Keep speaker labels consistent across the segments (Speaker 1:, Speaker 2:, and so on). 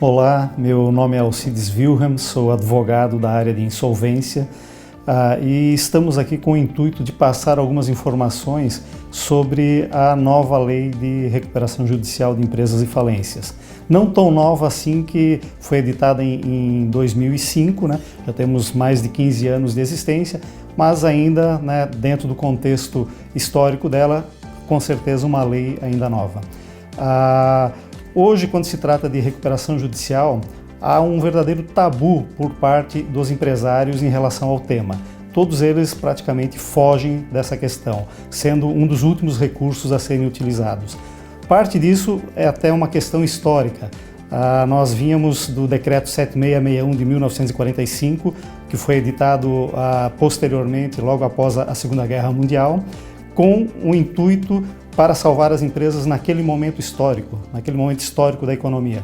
Speaker 1: Olá, meu nome é Alcides Wilhelm, sou advogado da área de insolvência e estamos aqui com o intuito de passar algumas informações sobre a nova lei de recuperação judicial de empresas e falências. Não tão nova assim, que foi editada em 2005, né? Já temos mais de 15 anos de existência, mas ainda, né, dentro do contexto histórico dela, com certeza uma lei ainda nova. Hoje, quando se trata de recuperação judicial, há um verdadeiro tabu por parte dos empresários em relação ao tema. Todos eles praticamente fogem dessa questão, sendo um dos últimos recursos a serem utilizados. Parte disso é até uma questão histórica. Nós vínhamos do Decreto 7661 de 1945, que foi editado posteriormente, logo após a Segunda Guerra Mundial, com o intuito para salvar as empresas naquele momento histórico da economia.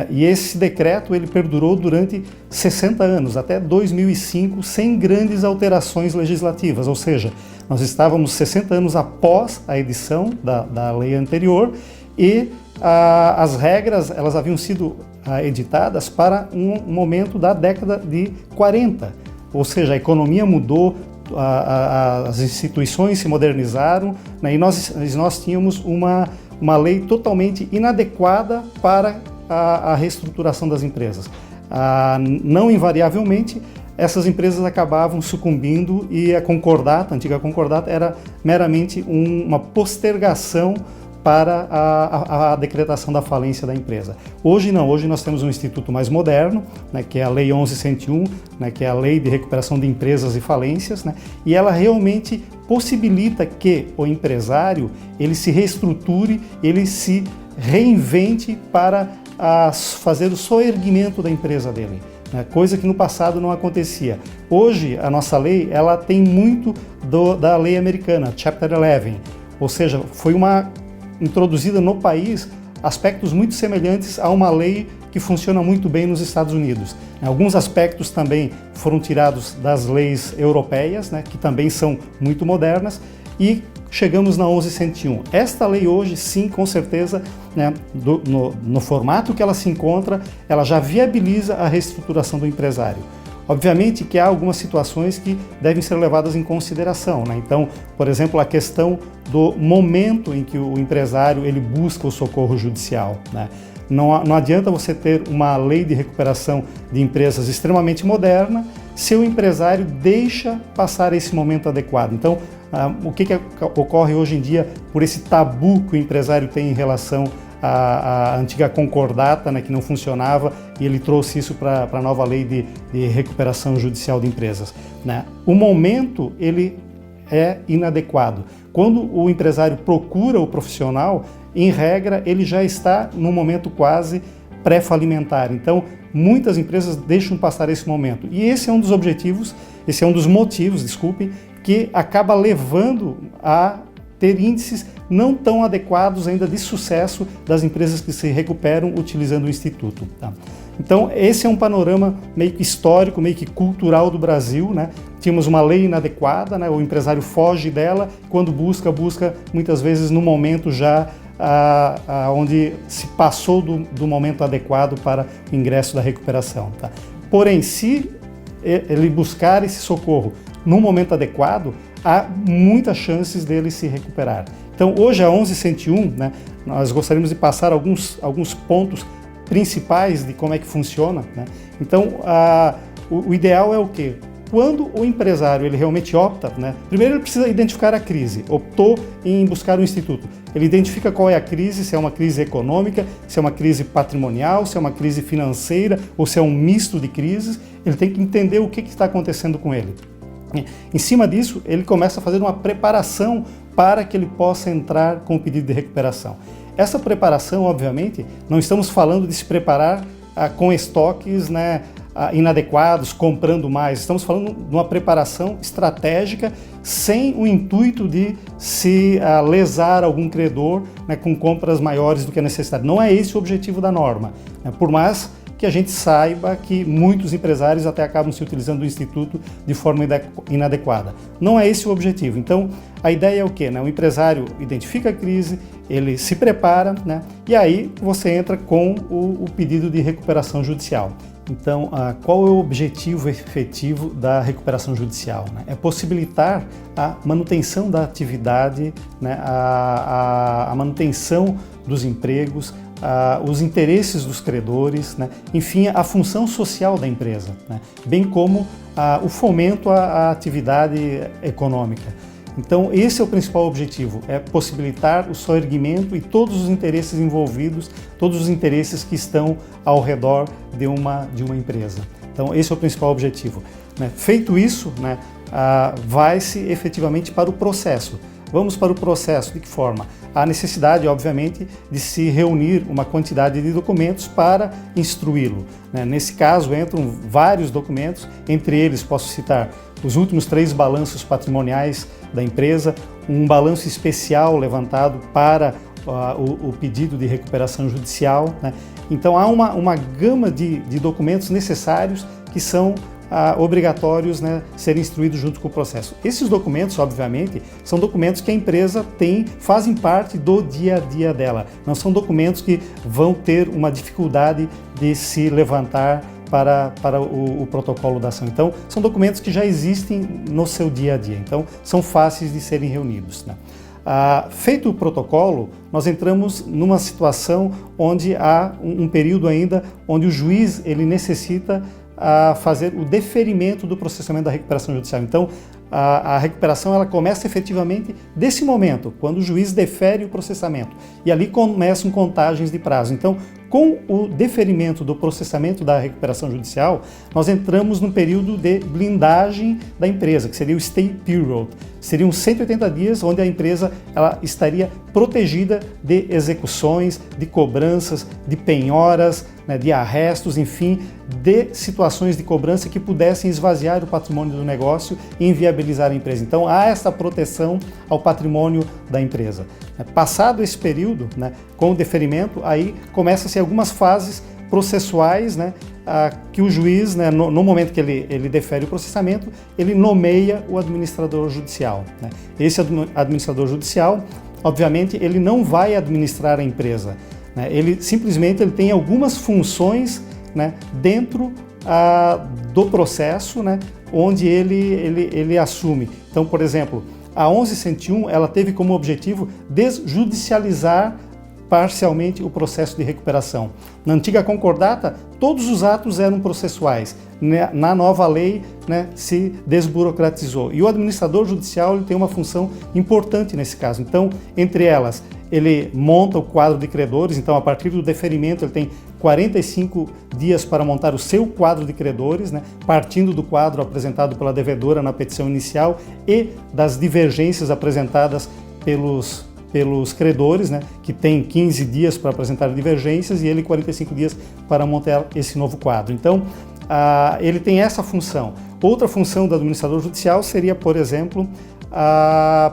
Speaker 1: E esse decreto ele perdurou durante 60 anos, até 2005, sem grandes alterações legislativas, ou seja, nós estávamos 60 anos após a edição da lei anterior e as regras elas haviam sido editadas para um momento da década de 40, ou seja, a economia mudou, as instituições se modernizaram, né, e nós tínhamos uma lei totalmente inadequada para a reestruturação das empresas. Não invariavelmente, essas empresas acabavam sucumbindo e a antiga concordata, era meramente uma postergação para a decretação da falência da empresa. Hoje não, hoje nós temos um instituto mais moderno, né, que é a Lei 11.101, né, que é a Lei de Recuperação de Empresas e Falências, né, e ela realmente possibilita que o empresário ele se reestruture, ele se reinvente para fazer o soerguimento da empresa dele, né, coisa que no passado não acontecia. Hoje a nossa lei ela tem muito da lei americana, Chapter 11, ou seja, foi introduzida no país aspectos muito semelhantes a uma lei que funciona muito bem nos Estados Unidos. Alguns aspectos também foram tirados das leis europeias, né, que também são muito modernas, e chegamos na 11.101. Esta lei hoje, sim, com certeza, né, no formato que ela se encontra, ela já viabiliza a reestruturação do empresário. Obviamente que há algumas situações que devem ser levadas em consideração, né? Então, por exemplo, a questão do momento em que o empresário ele busca o socorro judicial, né? Não adianta você ter uma lei de recuperação de empresas extremamente moderna se o empresário deixa passar esse momento adequado. Então, o que ocorre hoje em dia por esse tabu que o empresário tem em relação a antiga concordata, né, que não funcionava, e ele trouxe isso para a nova lei de recuperação judicial de empresas, né? O momento ele é inadequado. Quando o empresário procura o profissional, em regra, ele já está num momento quase pré-falimentar. Então, muitas empresas deixam passar esse momento. E esse é um dos motivos, que acaba levando a ter índices não tão adequados ainda de sucesso das empresas que se recuperam utilizando o Instituto. Tá? Então, esse é um panorama meio que histórico, meio que cultural do Brasil, né? Tínhamos uma lei inadequada, né? O empresário foge dela, quando busca muitas vezes no momento já onde se passou do momento adequado para o ingresso da recuperação. Tá? Porém, se ele buscar esse socorro no momento adequado, há muitas chances dele se recuperar. Então, hoje a 11.101, né, nós gostaríamos de passar alguns pontos principais de como é que funciona, né? Então, o ideal é o quê? Quando o empresário ele realmente opta, né, primeiro ele precisa identificar a crise, optou em buscar um instituto. Ele identifica qual é a crise, se é uma crise econômica, se é uma crise patrimonial, se é uma crise financeira ou se é um misto de crises. Ele tem que entender o que está acontecendo com ele. Em cima disso, ele começa a fazer uma preparação para que ele possa entrar com o pedido de recuperação. Essa preparação, obviamente, não estamos falando de se preparar com estoques, né, inadequados, comprando mais. Estamos falando de uma preparação estratégica sem o intuito de se lesar algum credor, né, com compras maiores do que a necessidade. Não é esse o objetivo da norma, né? Por mais que a gente saiba que muitos empresários até acabam se utilizando do Instituto de forma inadequada. Não é esse o objetivo. Então, a ideia é o quê? O empresário identifica a crise, ele se prepara, né? E aí você entra com o pedido de recuperação judicial. Então, qual é o objetivo efetivo da recuperação judicial? É possibilitar a manutenção da atividade, né? a manutenção dos empregos, os interesses dos credores, né? Enfim, a função social da empresa, né? Bem como o fomento à atividade econômica. Então, esse é o principal objetivo, é possibilitar o soerguimento e todos os interesses envolvidos, todos os interesses que estão ao redor de uma empresa. Então, esse é o principal objetivo. Feito isso, vai-se efetivamente para o processo. Vamos para o processo, de que forma? Há necessidade, obviamente, de se reunir uma quantidade de documentos para instruí-lo. Nesse caso, entram vários documentos, entre eles posso citar os últimos 3 balanços patrimoniais da empresa, um balanço especial levantado para o pedido de recuperação judicial. Então, há uma gama de documentos necessários que são obrigatórios, serem instruídos junto com o processo. Esses documentos, obviamente, são documentos que a empresa fazem parte do dia a dia dela. Não são documentos que vão ter uma dificuldade de se levantar para o protocolo da ação. Então, são documentos que já existem no seu dia a dia. Então, são fáceis de serem reunidos. Feito o protocolo, nós entramos numa situação onde há um período ainda onde o juiz ele necessita fazer o deferimento do processamento da recuperação judicial. Então, a recuperação ela começa efetivamente desse momento, quando o juiz defere o processamento. E ali começam contagens de prazo. Então, com o deferimento do processamento da recuperação judicial, nós entramos num período de blindagem da empresa, que seria o stay period. Seriam 180 dias onde a empresa ela estaria protegida de execuções, de cobranças, de penhoras, de arrestos, enfim, de situações de cobrança que pudessem esvaziar o patrimônio do negócio e inviabilizar a empresa. Então, há essa proteção ao patrimônio da empresa. Passado esse período, com o deferimento, aí começam-se algumas fases processuais, que o juiz, no momento que ele defere o processamento, ele nomeia o administrador judicial. Esse administrador judicial, obviamente, ele não vai administrar a empresa. Ele simplesmente tem algumas funções dentro do processo, onde ele assume. Então, por exemplo, a 11.101 ela teve como objetivo desjudicializar parcialmente o processo de recuperação. Na antiga concordata, todos os atos eram processuais. Na nova lei, se desburocratizou. E o administrador judicial ele tem uma função importante nesse caso. Então, entre elas, ele monta o quadro de credores. Então, a partir do deferimento, ele tem 45 dias para montar o seu quadro de credores, partindo do quadro apresentado pela devedora na petição inicial e das divergências apresentadas pelos credores, que tem 15 dias para apresentar divergências e ele 45 dias para montar esse novo quadro. Então, ele tem essa função. Outra função do administrador judicial seria, por exemplo,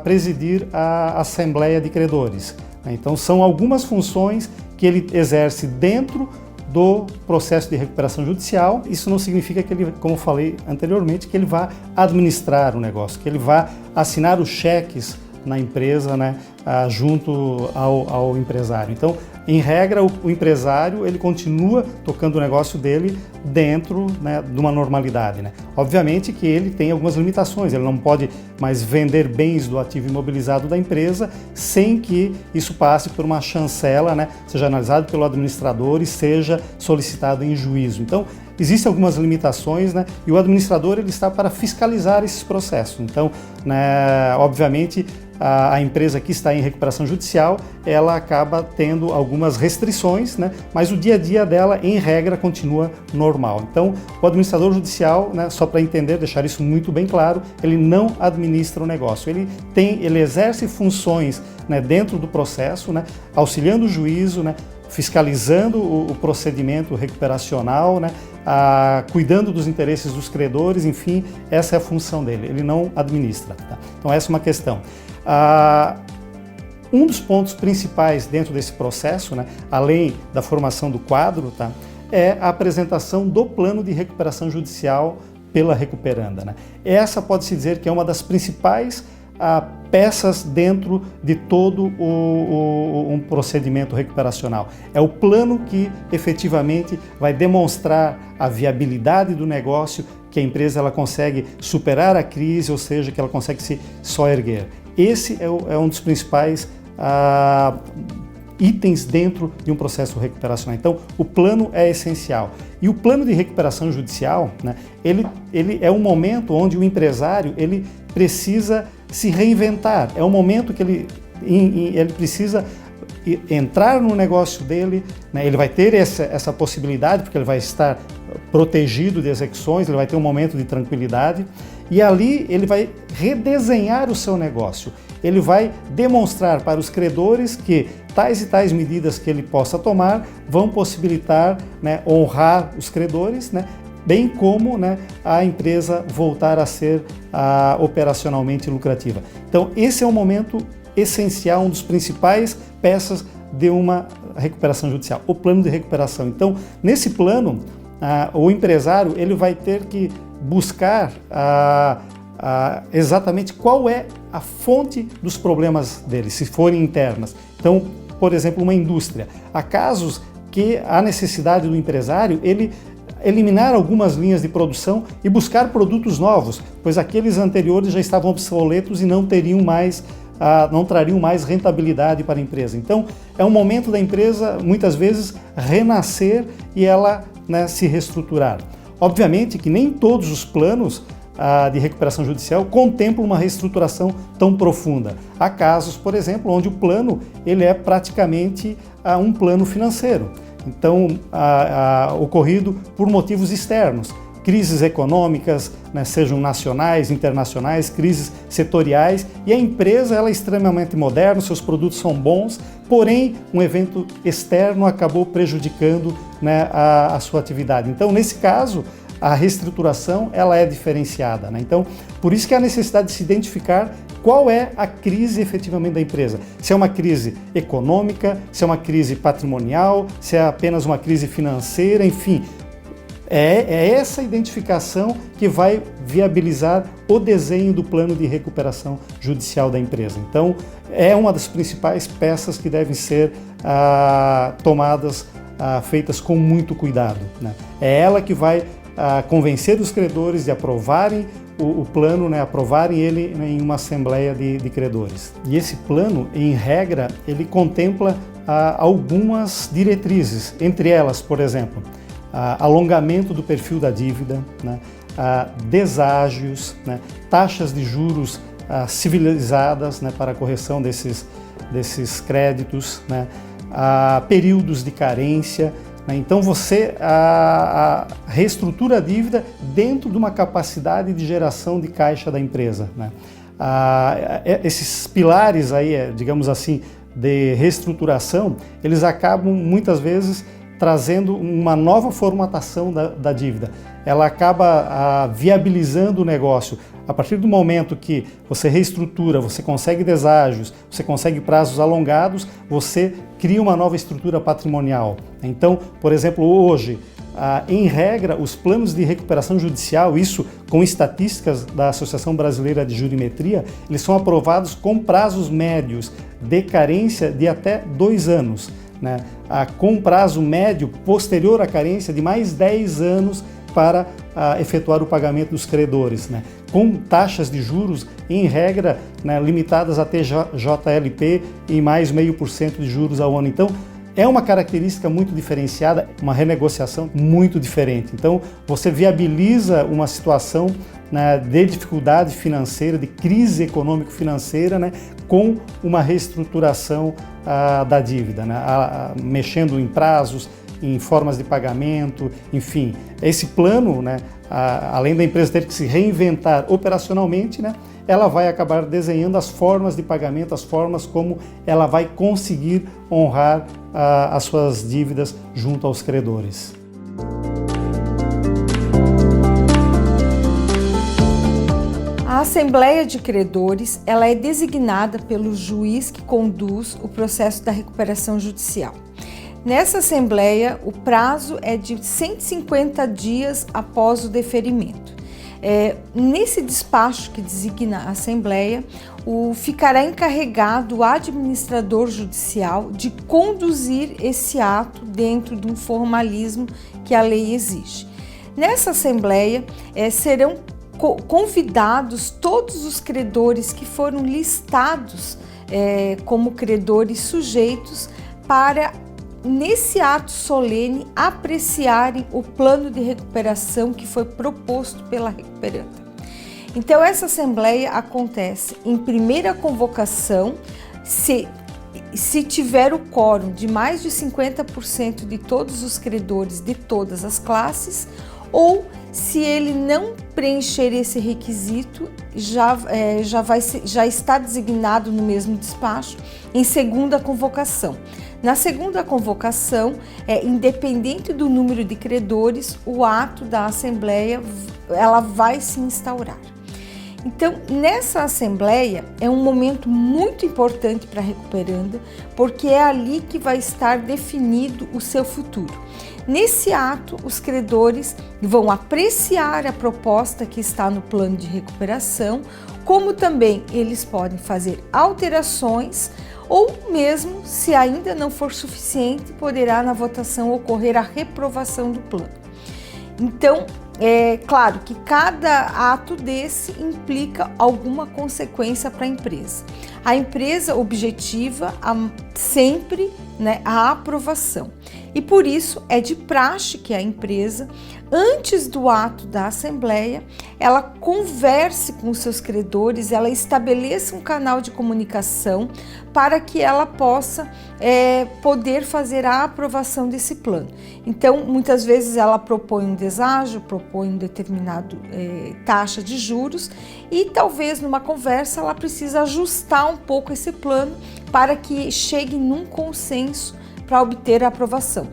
Speaker 1: presidir a Assembleia de Credores. Então, são algumas funções que ele exerce dentro do processo de recuperação judicial. Isso não significa que ele, como falei anteriormente, que ele vá administrar o negócio, que ele vá assinar os cheques na empresa, junto ao empresário. Então, em regra, o empresário ele continua tocando o negócio dele dentro de uma normalidade. Obviamente que ele tem algumas limitações, ele não pode mais vender bens do ativo imobilizado da empresa sem que isso passe por uma chancela, seja analisado pelo administrador e seja solicitado em juízo. Então, existem algumas limitações, e o administrador ele está para fiscalizar esses processos. Então, obviamente, a empresa que está em recuperação judicial, ela acaba tendo algumas restrições, mas o dia a dia dela, em regra, continua normal. Então, o administrador judicial, só para entender, deixar isso muito bem claro, ele não administra o negócio. Ele exerce funções dentro do processo, auxiliando o juízo, fiscalizando o procedimento recuperacional, cuidando dos interesses dos credores, enfim, essa é a função dele, ele não administra. Então, essa é uma questão. Um dos pontos principais dentro desse processo, além da formação do quadro, é a apresentação do plano de recuperação judicial pela recuperanda, né? Essa pode-se dizer que é uma das principais peças dentro de todo um procedimento recuperacional. É o plano que efetivamente vai demonstrar a viabilidade do negócio, que a empresa ela consegue superar a crise, ou seja, que ela consegue se só erguer. Esse é um dos principais itens dentro de um processo recuperacional. Então, o plano é essencial. E o plano de recuperação judicial, né, ele é um momento onde o empresário ele precisa se reinventar. É um momento que ele precisa entrar no negócio dele, né, ele vai ter essa possibilidade, porque ele vai estar protegido de execuções, ele vai ter um momento de tranquilidade, e ali ele vai redesenhar o seu negócio. Ele vai demonstrar para os credores que tais e tais medidas que ele possa tomar vão possibilitar, né, honrar os credores, né, bem como, né, a empresa voltar a ser operacionalmente lucrativa. Então, esse é um momento essencial, um dos principais peças de uma recuperação judicial, o plano de recuperação. Então, nesse plano, o empresário ele vai ter que buscar exatamente qual é a fonte dos problemas dele, se forem internas. Então, por exemplo, uma indústria. Há casos que há necessidade do empresário ele eliminar algumas linhas de produção e buscar produtos novos, pois aqueles anteriores já estavam obsoletos e não trariam mais rentabilidade para a empresa. Então, é um momento da empresa, muitas vezes, renascer e ela, né, se reestruturar. Obviamente que nem todos os planos de recuperação judicial contemplam uma reestruturação tão profunda. Há casos, por exemplo, onde o plano ele é praticamente um plano financeiro. Então, ocorrido por motivos externos, crises econômicas, né, sejam nacionais, internacionais, crises setoriais, e a empresa ela é extremamente moderna, seus produtos são bons, porém um evento externo acabou prejudicando, né, a sua atividade. Então, nesse caso, a reestruturação ela é diferenciada, né? Então, por isso que há necessidade de se identificar qual é a crise efetivamente da empresa. Se é uma crise econômica, se é uma crise patrimonial, se é apenas uma crise financeira, enfim. É essa identificação que vai viabilizar o desenho do plano de recuperação judicial da empresa. Então, é uma das principais peças que devem ser tomadas, feitas com muito cuidado, né? É ela que vai convencer os credores de aprovarem o plano, né, aprovarem ele em uma assembleia de credores. E esse plano, em regra, ele contempla algumas diretrizes, entre elas, por exemplo, alongamento do perfil da dívida, né, deságios, né, taxas de juros civilizadas, né, para a correção desses créditos, né, períodos de carência. Então você reestrutura a dívida dentro de uma capacidade de geração de caixa da empresa, né? Esses pilares aí, digamos assim, de reestruturação, eles acabam muitas vezes trazendo uma nova formatação da dívida. Ela acaba viabilizando o negócio. A partir do momento que você reestrutura, você consegue deságios, você consegue prazos alongados, você cria uma nova estrutura patrimonial. Então, por exemplo, hoje, em regra, os planos de recuperação judicial, isso com estatísticas da Associação Brasileira de Jurimetria, eles são aprovados com prazos médios de carência de até 2 anos, né? Com prazo médio posterior à carência de mais 10 anos para efetuar o pagamento dos credores, né? Com taxas de juros, em regra, né, limitadas a TJLP e mais 0,5% de juros ao ano. Então, é uma característica muito diferenciada, uma renegociação muito diferente. Então, você viabiliza uma situação, né, de dificuldade financeira, de crise econômico-financeira, né, com uma reestruturação da dívida, né, mexendo em prazos, em formas de pagamento, enfim. Esse plano, né, além da empresa ter que se reinventar operacionalmente, né, ela vai acabar desenhando as formas de pagamento, as formas como ela vai conseguir honrar as suas dívidas junto aos credores.
Speaker 2: A Assembleia de Credores ela é designada pelo juiz que conduz o processo da recuperação judicial. Nessa assembleia, o prazo é de 150 dias após o deferimento. Nesse despacho que designa a assembleia, ficará encarregado o administrador judicial de conduzir esse ato dentro de um formalismo que a lei exige. Nessa assembleia, serão convidados todos os credores que foram listados como credores sujeitos para, nesse ato solene, apreciarem o plano de recuperação que foi proposto pela recuperanda. Então, essa assembleia acontece em primeira convocação, se tiver o quórum de mais de 50% de todos os credores de todas as classes, ou se ele não preencher esse requisito, já está designado no mesmo despacho em segunda convocação. Na segunda convocação, independente do número de credores, o ato da assembleia ela vai se instaurar. Então, nessa assembleia é um momento muito importante para a recuperanda, porque é ali que vai estar definido o seu futuro. Nesse ato, os credores vão apreciar a proposta que está no plano de recuperação, como também eles podem fazer alterações, ou mesmo, se ainda não for suficiente, poderá na votação ocorrer a reprovação do plano. Então, é claro que cada ato desse implica alguma consequência para a empresa. A empresa objetiva sempre, a aprovação. E por isso é de praxe que a empresa, antes do ato da assembleia, ela converse com os seus credores, ela estabeleça um canal de comunicação para que ela possa poder fazer a aprovação desse plano. Então, muitas vezes ela propõe um deságio, propõe um determinado taxa de juros e talvez numa conversa ela precisa ajustar um pouco esse plano para que chegue num consenso para obter a aprovação.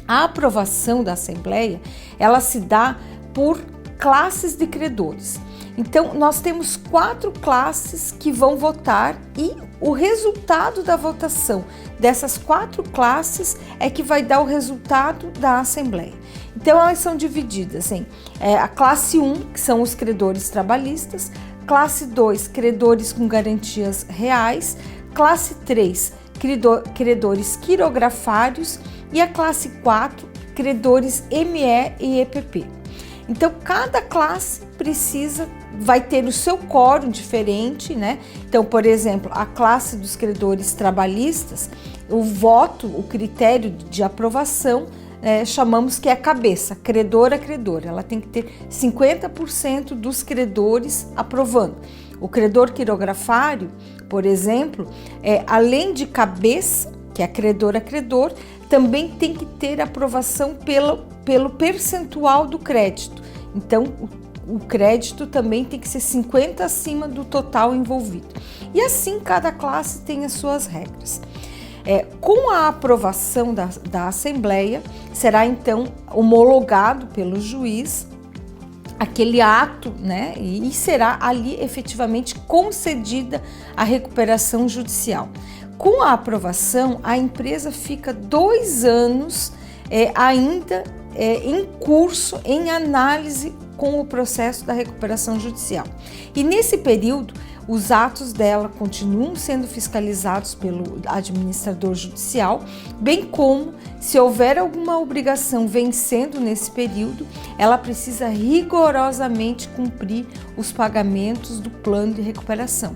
Speaker 2: A aprovação da assembleia, ela se dá por classes de credores. Então, nós temos 4 classes que vão votar e o resultado da votação dessas 4 classes é que vai dar o resultado da assembleia. Então, elas são divididas em a classe 1, que são os credores trabalhistas, classe 2, credores com garantias reais, classe 3, credores quirografários e a classe 4, credores ME e EPP. Então, cada classe vai ter o seu quórum diferente, Então, por exemplo, a classe dos credores trabalhistas, o critério de aprovação, chamamos que é a cabeça, credor a credor. Ela tem que ter 50% dos credores aprovando. O credor quirografário, por exemplo, além de cabeça, que é credor a credor, também tem que ter aprovação pelo percentual do crédito. Então, o crédito também tem que ser 50% acima do total envolvido. E assim, cada classe tem as suas regras. Com a aprovação da Assembleia, será então homologado pelo juiz aquele ato, e será ali efetivamente concedida a recuperação judicial. Com a aprovação, a empresa fica 2 anos ainda em curso, em análise com o processo da recuperação judicial. E nesse período, os atos dela continuam sendo fiscalizados pelo administrador judicial, bem como, se houver alguma obrigação vencendo nesse período, ela precisa rigorosamente cumprir os pagamentos do plano de recuperação,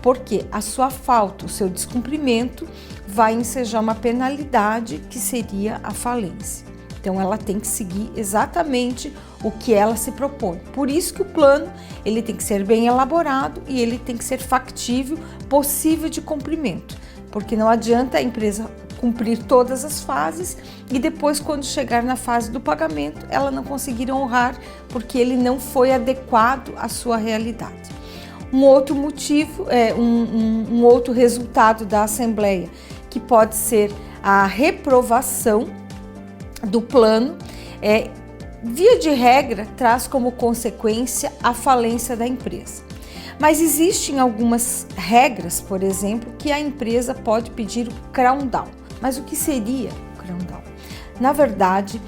Speaker 2: porque a sua falta, o seu descumprimento, vai ensejar uma penalidade que seria a falência. Então, ela tem que seguir exatamente o que ela se propõe. Por isso que o plano ele tem que ser bem elaborado e ele tem que ser factível, possível de cumprimento. Porque não adianta a empresa cumprir todas as fases e depois, quando chegar na fase do pagamento, ela não conseguir honrar porque ele não foi adequado à sua realidade. Um outro motivo, um outro resultado da Assembleia, que pode ser a reprovação do plano, via de regra, traz como consequência a falência da empresa. Mas existem algumas regras, por exemplo, que a empresa pode pedir o crown down. Mas o que seria o na verdade,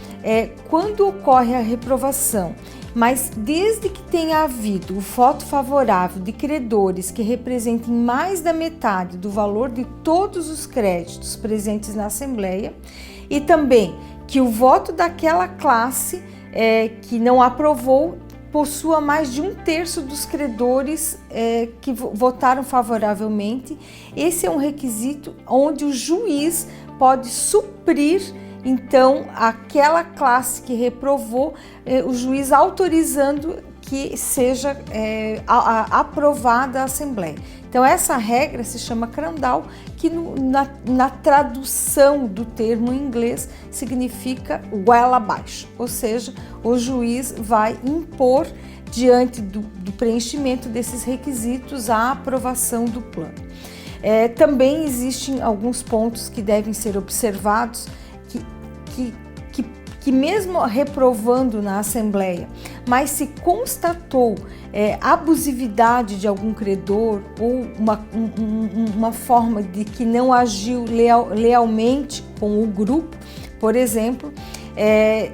Speaker 2: quando ocorre a reprovação, mas desde que tenha havido o voto favorável de credores que representem mais da metade do valor de todos os créditos presentes na Assembleia, e também que o voto daquela classe que não aprovou possua mais de 1/3 dos credores que votaram favoravelmente. Esse é um requisito onde o juiz pode suprir, então, aquela classe que reprovou, o juiz autorizando que seja aprovada a Assembleia. Então, essa regra se chama Crandall, que na tradução do termo em inglês significa goela abaixo, ou seja, o juiz vai impor, diante do preenchimento desses requisitos, a aprovação do plano. Também existem alguns pontos que devem ser observados, que mesmo reprovando na Assembleia, mas se constatou abusividade de algum credor ou uma forma de que não agiu lealmente com o grupo, por exemplo,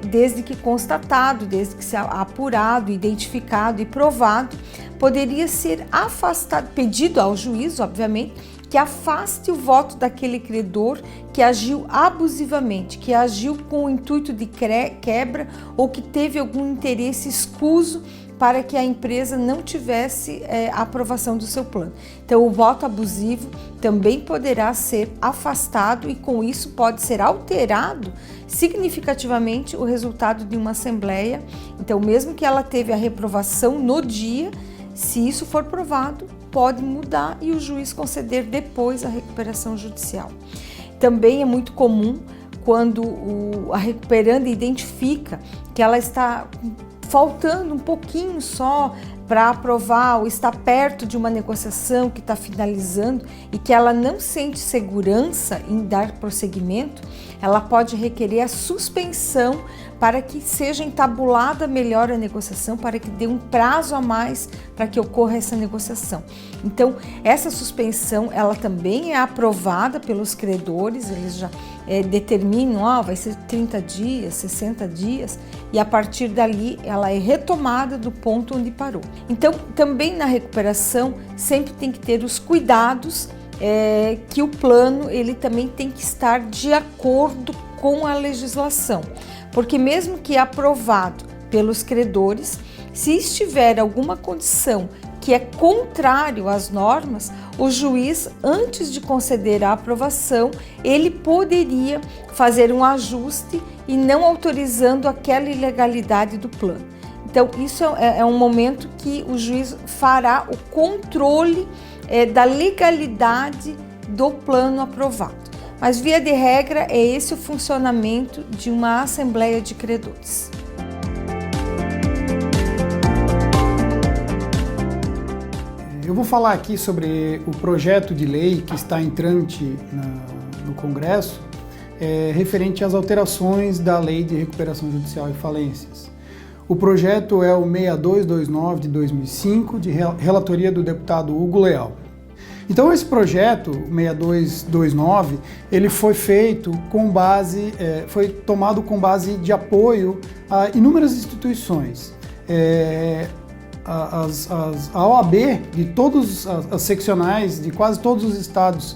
Speaker 2: desde que constatado, desde que se apurado, identificado e provado, poderia ser afastado, pedido ao juiz, obviamente, que afaste o voto daquele credor que agiu abusivamente, que agiu com o intuito de quebra ou que teve algum interesse escuso para que a empresa não tivesse a aprovação do seu plano. Então, o voto abusivo também poderá ser afastado e, com isso, pode ser alterado significativamente o resultado de uma assembleia. Então, mesmo que ela teve a reprovação no dia, se isso for provado, pode mudar e o juiz conceder depois a recuperação judicial. Também é muito comum quando a recuperanda identifica que ela está faltando um pouquinho só para aprovar ou está perto de uma negociação que está finalizando e que ela não sente segurança em dar prosseguimento, ela pode requerer a suspensão para que seja entabulada melhor a negociação, para que dê um prazo a mais para que ocorra essa negociação. Então, essa suspensão, ela também é aprovada pelos credores, eles já determinam, vai ser 30 dias, 60 dias, e a partir dali ela é retomada do ponto onde parou. Então, também na recuperação, sempre tem que ter os cuidados que o plano ele também tem que estar de acordo com a legislação, porque mesmo que aprovado pelos credores, se estiver alguma condição que é contrário às normas, o juiz, antes de conceder a aprovação, ele poderia fazer um ajuste e não autorizando aquela ilegalidade do plano. Então, isso é um momento que o juiz fará o controle da legalidade do plano aprovado. Mas, via de regra, é esse o funcionamento de uma assembleia de credores.
Speaker 3: Eu vou falar aqui sobre o projeto de lei que está em trâmite no Congresso, referente às alterações da Lei de Recuperação Judicial e Falências. O projeto é o 6229 de 2005, de relatoria do deputado Hugo Leal. Então esse projeto, 6229, ele foi feito com base, foi tomado com base de apoio a inúmeras instituições. A OAB de todas as seccionais de quase todos os estados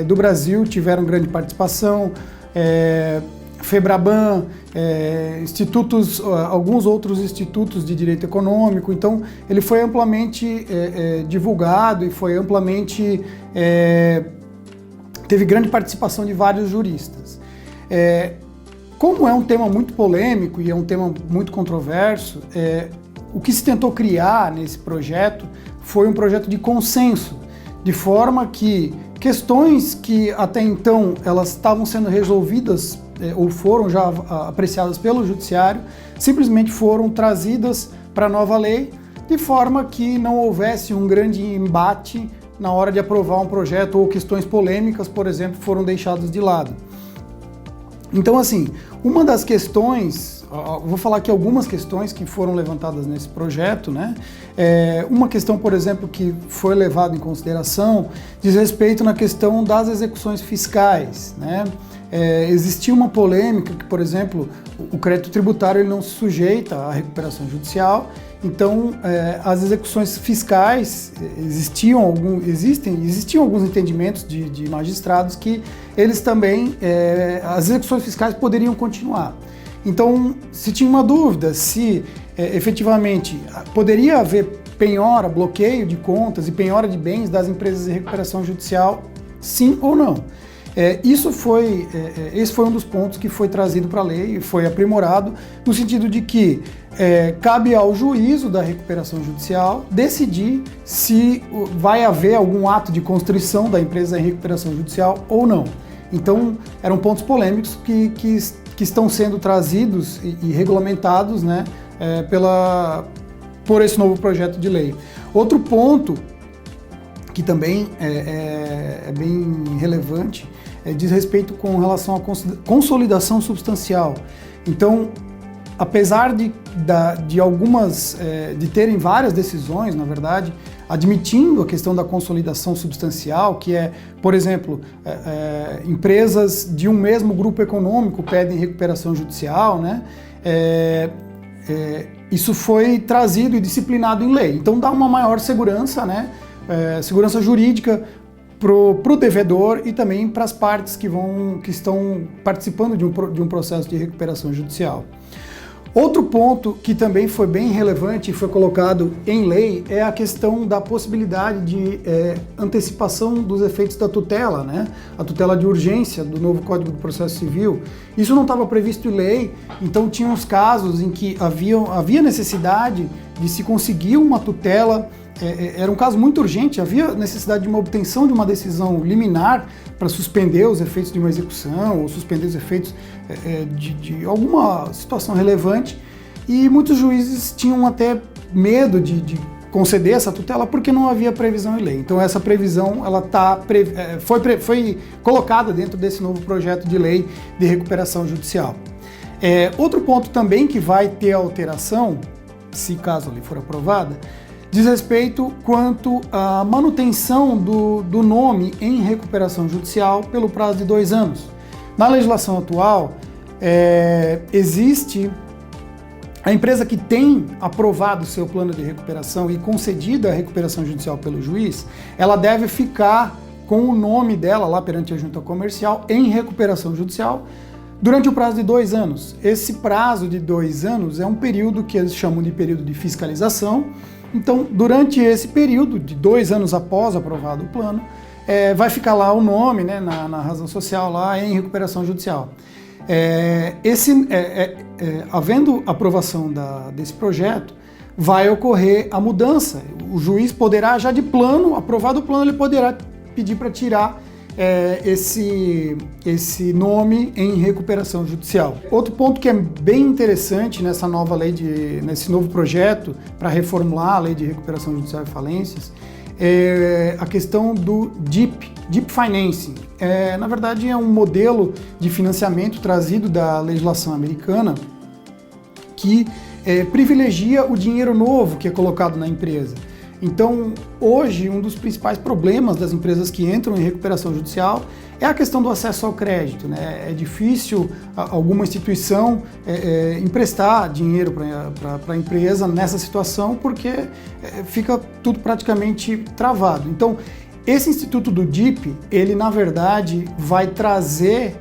Speaker 3: do Brasil tiveram grande participação, FEBRABAN, institutos, alguns outros institutos de direito econômico. Então ele foi amplamente divulgado e foi amplamente teve grande participação de vários juristas. Como é um tema muito polêmico e é um tema muito controverso, o que se tentou criar nesse projeto foi um projeto de consenso, de forma que questões que até então elas estavam sendo resolvidas ou foram já apreciadas pelo judiciário, simplesmente foram trazidas para a nova lei, de forma que não houvesse um grande embate na hora de aprovar um projeto, ou questões polêmicas, por exemplo, foram deixadas de lado. Então, assim, uma das questões, vou falar aqui algumas questões que foram levantadas nesse projeto, né? Uma questão, por exemplo, que foi levada em consideração diz respeito na questão das execuções fiscais, né? existia uma polêmica que, por exemplo, o crédito tributário ele não se sujeita à recuperação judicial, então as execuções fiscais existiam alguns entendimentos de magistrados que eles também, as execuções fiscais poderiam continuar. Então, se tinha uma dúvida se efetivamente poderia haver penhora, bloqueio de contas e penhora de bens das empresas em recuperação judicial, sim ou não. Esse foi um dos pontos que foi trazido para a lei e foi aprimorado, no sentido de que cabe ao juízo da recuperação judicial decidir se vai haver algum ato de constrição da empresa em recuperação judicial ou não. Então, eram pontos polêmicos que estão sendo trazidos e regulamentados, né, por esse novo projeto de lei. Outro ponto que também é bem relevante diz respeito com relação à consolidação substancial. Então, apesar de terem várias decisões, na verdade, admitindo a questão da consolidação substancial, que é, por exemplo, empresas de um mesmo grupo econômico pedem recuperação judicial, né? Isso foi trazido e disciplinado em lei. Então dá uma maior segurança, né? Segurança jurídica para o devedor e também para as partes que estão participando de um processo de recuperação judicial. Outro ponto que também foi bem relevante e foi colocado em lei é a questão da possibilidade de antecipação dos efeitos da tutela, né? A tutela de urgência do novo Código do Processo Civil. Isso não estava previsto em lei, então tinha uns casos em que havia necessidade de se conseguir uma tutela. Era um caso muito urgente, havia necessidade de uma obtenção de uma decisão liminar para suspender os efeitos de uma execução ou suspender os efeitos de alguma situação relevante, e muitos juízes tinham até medo de conceder essa tutela porque não havia previsão em lei. Então essa previsão ela foi colocada dentro desse novo projeto de lei de recuperação judicial. Outro ponto também que vai ter alteração, se caso a lei for aprovada, diz respeito quanto à manutenção do nome em recuperação judicial pelo prazo de 2 anos. Na legislação atual, existe a empresa que tem aprovado o seu plano de recuperação e concedida a recuperação judicial pelo juiz, ela deve ficar com o nome dela lá perante a junta comercial em recuperação judicial durante o prazo de 2 anos. Esse prazo de 2 anos é um período que eles chamam de período de fiscalização. Então, durante esse período, de 2 anos após aprovado o plano, vai ficar lá o nome, né, na razão social, lá em recuperação judicial. Havendo aprovação desse projeto, vai ocorrer a mudança. O juiz poderá, já de plano, aprovado o plano, ele poderá pedir para tirar esse nome em recuperação judicial. Outro ponto que é bem interessante nessa nova lei, nesse novo projeto para reformular a lei de recuperação judicial e falências, é a questão do Deep Financing. Na verdade, é um modelo de financiamento trazido da legislação americana que privilegia o dinheiro novo que é colocado na empresa. Então, hoje, um dos principais problemas das empresas que entram em recuperação judicial é a questão do acesso ao crédito, né? É difícil alguma instituição emprestar dinheiro para a empresa nessa situação porque fica tudo praticamente travado. Então, esse instituto do DIP, ele na verdade vai trazer,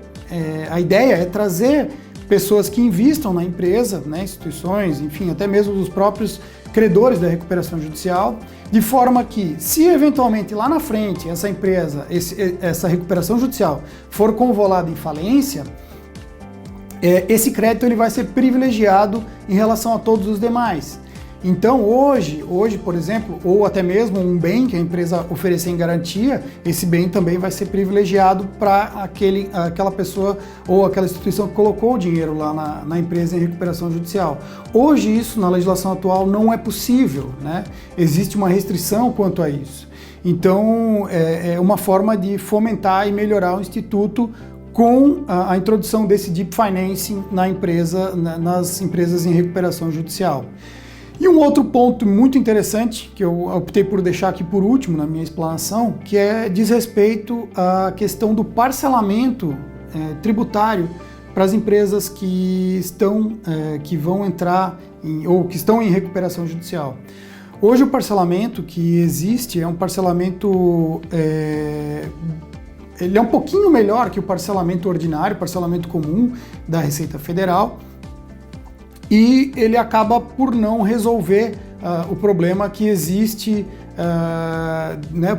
Speaker 3: a ideia é trazer pessoas que investam na empresa, né, instituições, enfim, até mesmo os próprios credores da recuperação judicial, de forma que, se eventualmente lá na frente essa empresa, essa recuperação judicial for convolada em falência, esse crédito ele vai ser privilegiado em relação a todos os demais. Então hoje, por exemplo, ou até mesmo um bem que a empresa oferecer em garantia, esse bem também vai ser privilegiado para aquela pessoa ou aquela instituição que colocou o dinheiro lá na empresa em recuperação judicial. Hoje isso, na legislação atual, não é possível, né? Existe uma restrição quanto a isso. Então é uma forma de fomentar e melhorar o instituto com a introdução desse Deep Financing nas empresas em recuperação judicial. E um outro ponto muito interessante, que eu optei por deixar aqui por último na minha explanação, que diz respeito à questão do parcelamento tributário para as empresas que vão entrar ou que estão em recuperação judicial. Hoje o parcelamento que existe é um parcelamento, ele é um pouquinho melhor que o parcelamento ordinário, parcelamento comum da Receita Federal, e ele acaba por não resolver o problema que existe,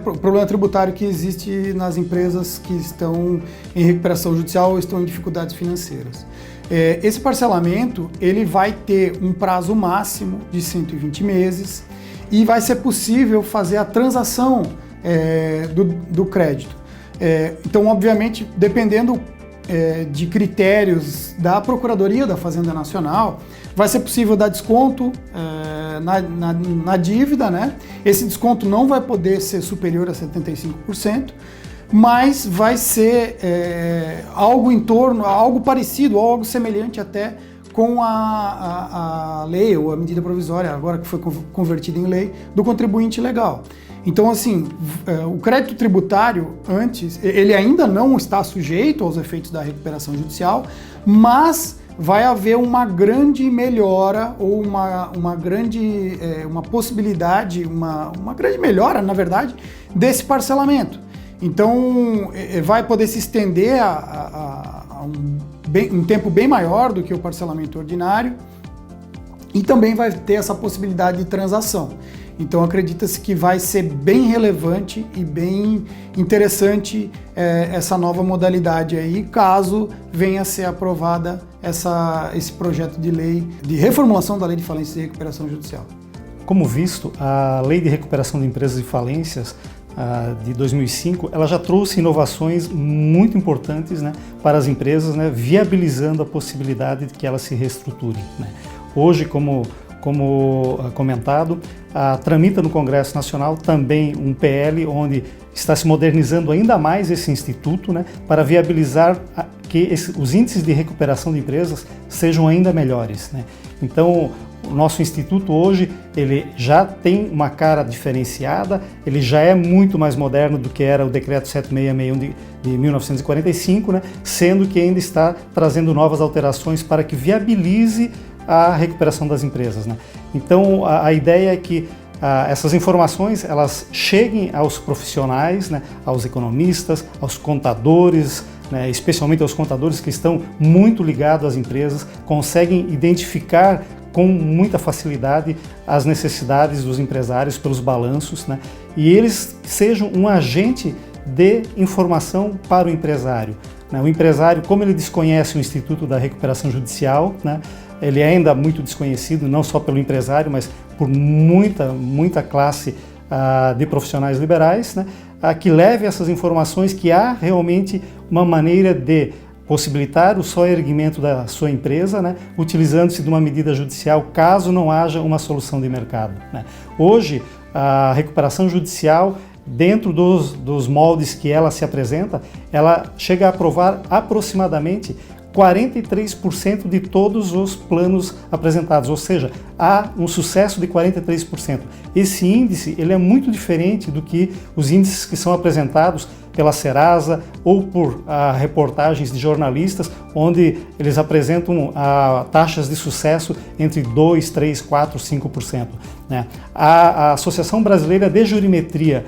Speaker 3: o problema tributário que existe nas empresas que estão em recuperação judicial ou estão em dificuldades financeiras. Esse parcelamento ele vai ter um prazo máximo de 120 meses e vai ser possível fazer a transação do crédito. Então, obviamente, dependendo de critérios da Procuradoria da Fazenda Nacional, vai ser possível dar desconto na dívida, né? Esse desconto não vai poder ser superior a 75%, mas vai ser algo parecido, algo semelhante até com a lei ou a medida provisória, agora que foi convertida em lei, do contribuinte legal. Então, assim, o crédito tributário, antes, ele ainda não está sujeito aos efeitos da recuperação judicial, mas vai haver uma grande melhora ou uma possibilidade, uma grande melhora, na verdade, desse parcelamento. Então, vai poder se estender a um tempo bem maior do que o parcelamento ordinário e também vai ter essa possibilidade de transação. Então, acredita-se que vai ser bem relevante e bem interessante essa nova modalidade aí, caso venha a ser aprovada esse projeto de lei de reformulação da Lei de Falência e Recuperação Judicial.
Speaker 1: Como visto, a Lei de Recuperação de Empresas e Falências de 2005, ela já trouxe inovações muito importantes, né, para as empresas, né, viabilizando a possibilidade de que elas se reestruturem, né. Hoje, como comentado, tramita no Congresso Nacional também um PL onde está se modernizando ainda mais esse instituto, né, para viabilizar que os índices de recuperação de empresas sejam ainda melhores, né. Então, o nosso instituto hoje, ele já tem uma cara diferenciada, ele já é muito mais moderno do que era o Decreto 7661 de 1945, né, sendo que ainda está trazendo novas alterações para que viabilize a recuperação das empresas, né? Então, a ideia é que essas informações elas cheguem aos profissionais, né, aos economistas, aos contadores, né, especialmente aos contadores que estão muito ligados às empresas, conseguem identificar com muita facilidade as necessidades dos empresários pelos balanços, né, e eles sejam um agente de informação para o empresário, né? O empresário, como ele desconhece o Instituto da Recuperação Judicial, né, ele é ainda muito desconhecido, não só pelo empresário, mas por muita classe de profissionais liberais, né, que leve essas informações, que há realmente uma maneira de possibilitar o soerguimento da sua empresa, né, utilizando-se de uma medida judicial caso não haja uma solução de mercado, né. Hoje, a recuperação judicial, dentro dos moldes que ela se apresenta, ela chega a aprovar aproximadamente 43% de todos os planos apresentados, ou seja, há um sucesso de 43%. Esse índice ele é muito diferente do que os índices que são apresentados pela Serasa ou por reportagens de jornalistas, onde eles apresentam taxas de sucesso entre 2%, 3%, 4%, 5%. Né? A Associação Brasileira de Jurimetria,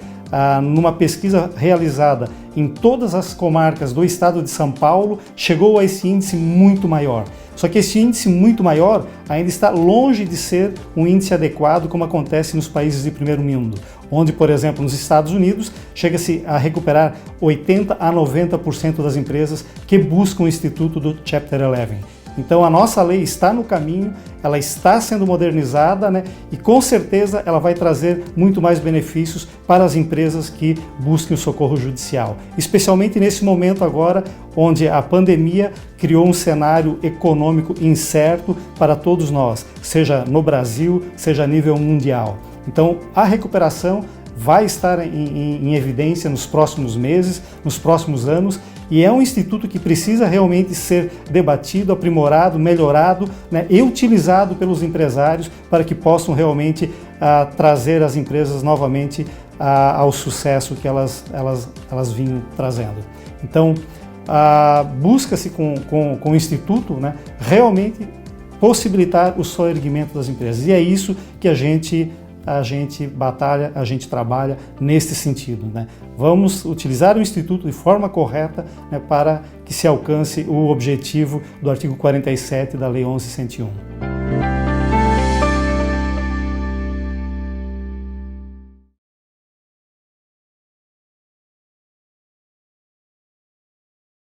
Speaker 1: numa pesquisa realizada em todas as comarcas do estado de São Paulo, chegou a esse índice muito maior. Só que esse índice muito maior ainda está longe de ser um índice adequado como acontece nos países de primeiro mundo, onde, por exemplo, nos Estados Unidos, chega-se a recuperar 80% a 90% das empresas que buscam o Instituto do Chapter 11. Então a nossa lei está no caminho, ela está sendo modernizada, né, e com certeza ela vai trazer muito mais benefícios para as empresas que busquem o socorro judicial. Especialmente nesse momento agora, onde a pandemia criou um cenário econômico incerto para todos nós, seja no Brasil, seja a nível mundial. Então a recuperação vai estar em evidência nos próximos meses, nos próximos anos, e é um instituto que precisa realmente ser debatido, aprimorado, melhorado, né, e utilizado pelos empresários para que possam realmente trazer as empresas novamente ao sucesso que elas vinham trazendo. Então, busca-se com o Instituto, né, realmente possibilitar o soerguimento das empresas. E é isso que a gente batalha, a gente trabalha nesse sentido, né? Vamos utilizar o Instituto de forma correta, né, para que se alcance o objetivo do artigo 47 da Lei 11.101.